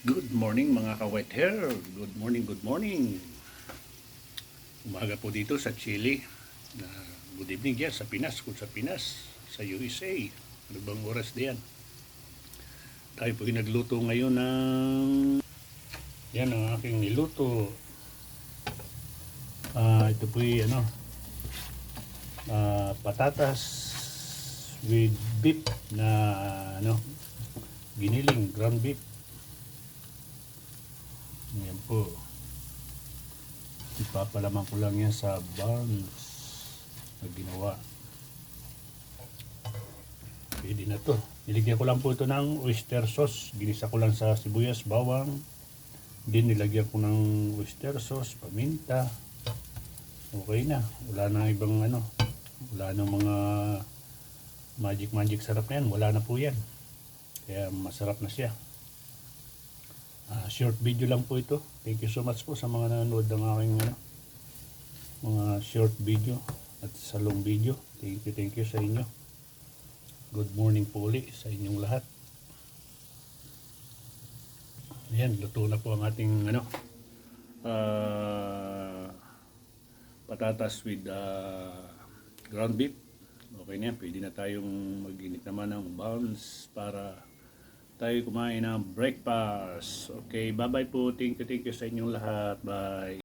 Good morning mga ka-white hair. Good morning, good morning. Umaga po dito sa Chile. Good evening yan sa Pinas. Kung sa Pinas, sa USA. Ano bang oras diyan? Tayo po nagluto ngayon ng... Yan ang aking niluto. Ito po patatas with beef na giniling, ground beef. Yan po. Ipapalaman ko lang yan sa buns na ginawa. Pwede na to. Niligyan ko lang po ito ng oyster sauce. Ginisa ko lang sa sibuyas, bawang. Din nilagyan ko ng oyster sauce, paminta. Okay na. Wala na ibang wala na mga magic sarap na yan. Wala na po yan. Kaya masarap na siya. Short video lang po ito. Thank you so much po sa mga nanonood ng aking mga short video at sa long video. Thank you sa inyo. Good morning po ulit sa inyong lahat. Ayan, luto na po ang ating patatas with ground beef. Okay na yan. Pwede na tayong mag-init naman ng buns para tayo kumain ng breakfast. Okay, bye-bye po. Thank you sa inyong lahat. Bye.